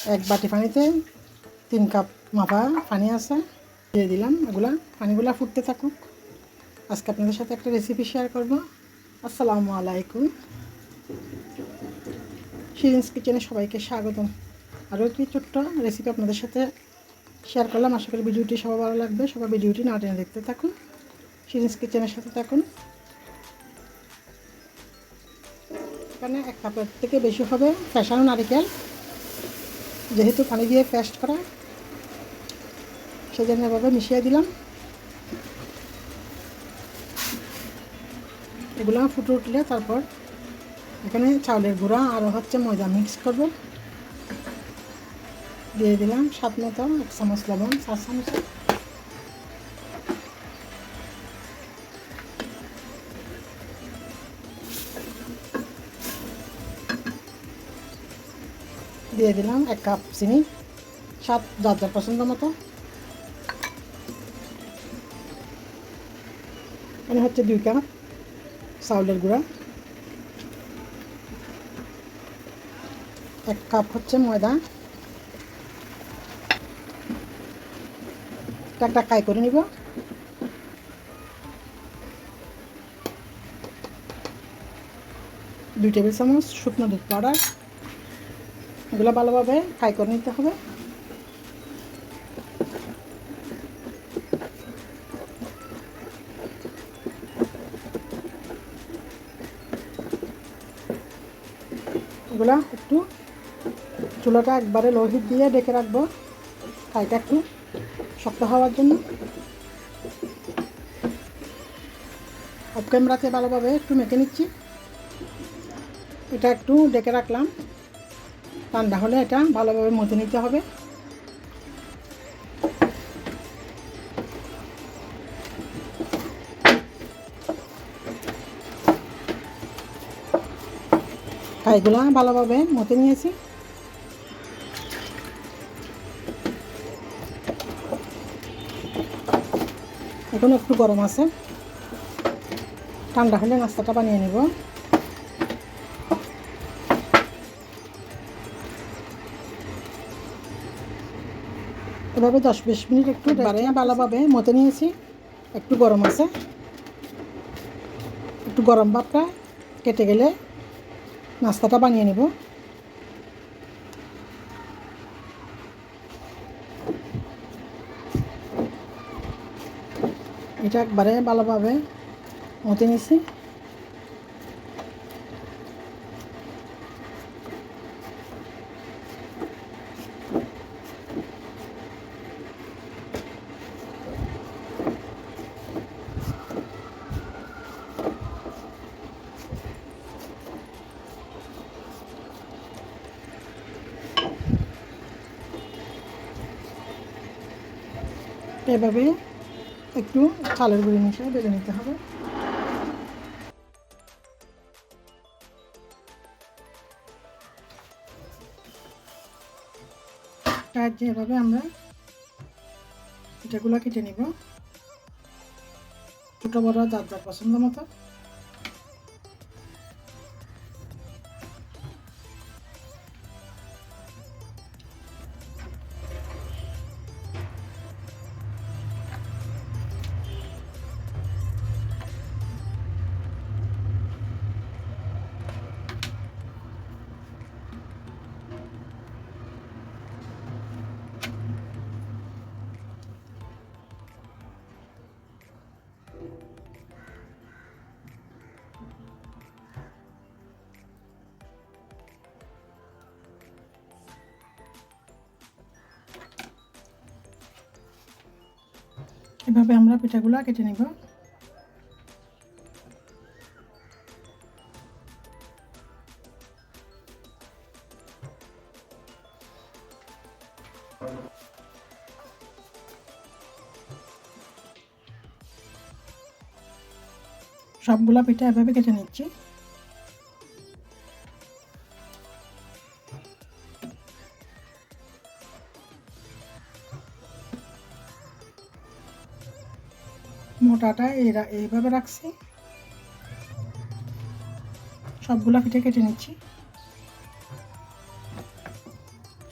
এক বাটি পানিতে 3 কাপ মাপা পানি আছে, দিয়ে দিলাম। পানিগুলা ফুটতে থাকুক। আজকে আপনাদের সাথে একটা রেসিপি শেয়ার করব। আসসালামু আলাইকুম, শিরিনস কিচেনে সবাইকে স্বাগতম। আরও একটি ছোট্ট রেসিপি আপনাদের সাথে শেয়ার করলাম। আশা করি ভিডিওটি সবার ভালো লাগবে। সবাই ভিডিওটি না টেনে দেখতে থাকুন, শিরিনস কিচেনের সাথে থাকুন। এখানে 1 কাপের থেকে বেশি হবে ফেসানো নারিকেল, যেহেতু পানি দিয়ে পেস্ট করা, সেজন্য এভাবে মিশিয়ে দিলাম। এগুলো ফুটে উঠলে তারপর এখানে চাউলের গুঁড়া আর ময়দা মিক্স করব। দিয়ে দিলাম স্বাদ মতো 1 চামচ লবণ, 4 চামচ। দিয়ে দিলাম 1 কাপ চিনি, স্বাদ যার যার পছন্দ মতো। এখানে 2 কাপ চাউলের গুঁড়া, 1 কাপ ময়দা। একটা কাই করে নিব। 2 টেবিল চামচ শুকনো দুধ পাউডার। এগুলো ভালোভাবে ফ্রাই করে নিতে হবে। এগুলা একটু চুলাটা একবারে লো হিট দিয়ে ডেকে রাখবো, ফ্রাইটা একটু শক্ত হওয়ার জন্য। অফ ক্যামেরাতে ভালোভাবে একটু মেখে নিচ্ছি। এটা একটু ডেকে রাখলাম, ঠান্ডা হলে এটা ভালোভাবে মথে নিতে হবে। কাইগুলা ভালোভাবে মথে নিয়েছি। এখন একটু গরম আছে, ঠান্ডা হলে নাস্তাটা বানিয়ে নেব। এভাবে 10-20 মিনিট একটু ভালোভাবে মথে নিয়েছি। একটু গরম আছে, একটু গরম ভাবটা কেটে গেলে নাস্তাটা বানিয়ে নেব। এটা একবারে ভালোভাবে মথে নিয়েছি। এভাবে একটু চালের গুঁড়ি মিশিয়ে বেজে নিতে হবে। এভাবে আমরা পিঠাগুলো কেটে নিব, ছোট বড় যার যার পছন্দ মতো। এভাবে আমরা পিঠাগুলো কেটে নিব। সবগুলা পিঠা এভাবে কেটে নিচ্ছি। মোটাটা এইভাবে রাখছি। সবগুলা পিঠে কেটে নিচ্ছি।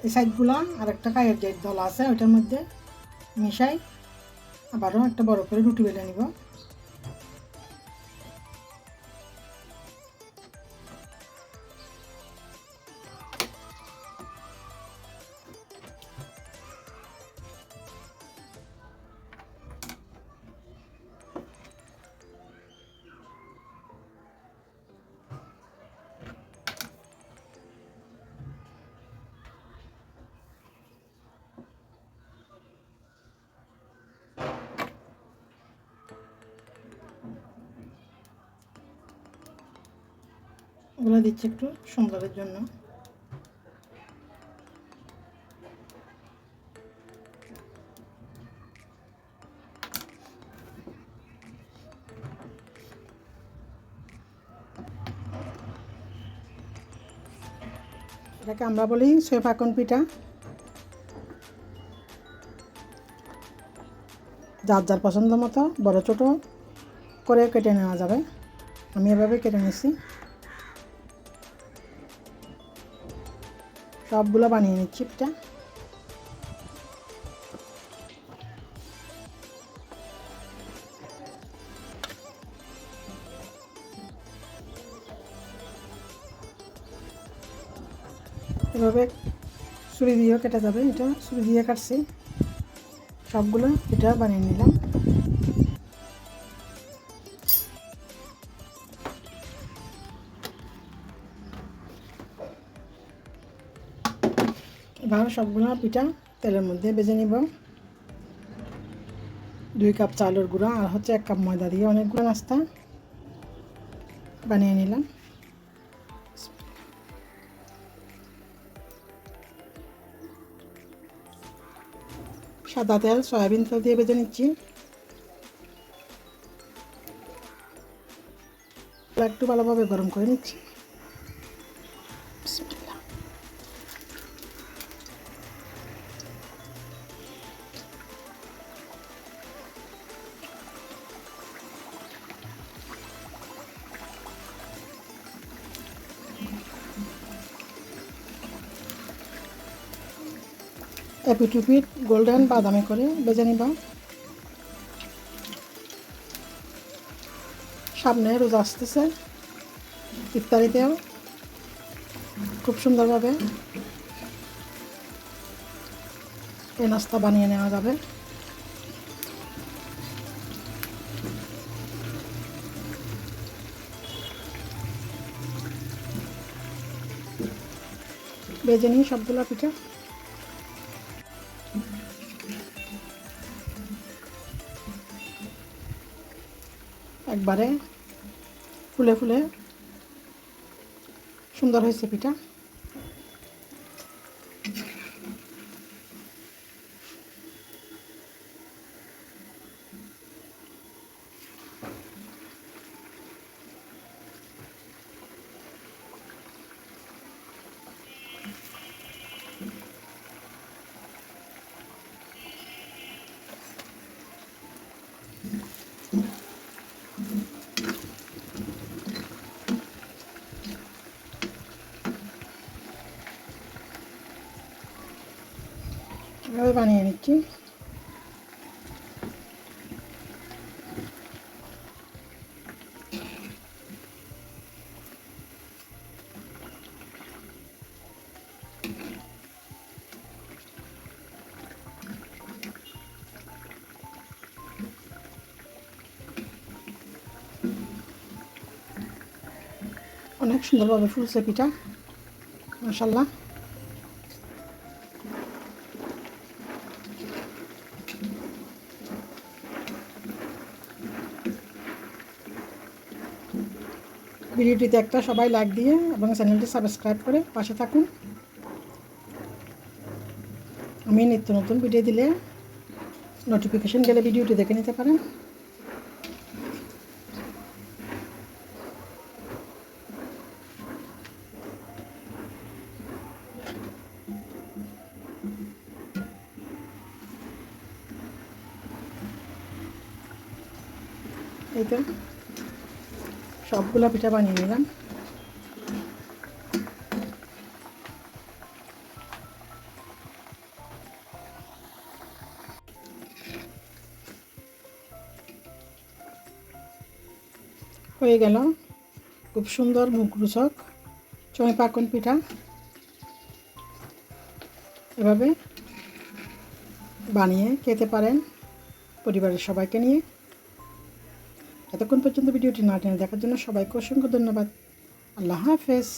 এই সাইডগুলো আর একটা কায়ের যে দলা আছে ওইটার মধ্যে মিশাই আবারও একটা বড় করে রুটি বেলে নিব। ওগুলো দিচ্ছি একটু সুন্দরের জন্য। এটাকে আমরা বলি সৈফাকন পিঠা। যার যার পছন্দ মতো বড় ছোট করে কেটে নেওয়া যাবে। আমি এভাবে কেটে নিচ্ছি। সবগুলো বানিয়ে নিচ্ছি পিঠা। এভাবে ছুরি দিয়েও কেটে যাবে। এটা ছুরি দিয়ে কাটছি। সবগুলো পিঠা বানিয়ে নিলাম। এবার সবগুলো পিঠা তেলের মধ্যে ভেজে নিব। 2 কাপ চালের গুঁড়া আর হচ্ছে 1 কাপ ময়দা দিয়ে অনেকগুলো নাস্তা বানিয়ে নিলাম। সাদা তেল সয়াবিন তেল দিয়ে ভেজে নিচ্ছি। একটু ভালোভাবে গরম করে নিচ্ছি। এপিট উপিট গোল্ডেন বাদামি করে ভেজে নিব। সামনে রোজা আসতেছে। ইফতারিতেও খুব সুন্দরভাবে এই নাস্তা বানিয়ে নেওয়া যাবে। ভেজে নিই সবগুলো পিঠা। একবারে ফুলে ফুলে সুন্দর হয়েছে পিঠা। এভাবে বানিয়ে নিচ্ছি। অনেক সুন্দরভাবে ফুলছে পিঠা, মাশাআল্লাহ। ভিডিওটিতে একটা সবাই লাইক দিয়ে এবং চ্যানেলটি সাবস্ক্রাইব করে পাশে থাকুন। আমি নিত্য নতুন ভিডিও দিলে নোটিফিকেশন গেলে ভিডিওটি দেখে নিতে পারেন। এই তো সবগুলো পিঠা বানিয়ে নিলাম। হয়ে গেল খুব সুন্দর মুখরোচক চড়ই পাকন পিঠা। এভাবে বানিয়ে খেতে পারেন পরিবারের সবাইকে নিয়ে। এতক্ষণ পর্যন্ত ভিডিওটি না টেনে দেখার জন্য সবাইকে অসংখ্য ধন্যবাদ। আল্লাহ হাফেজ।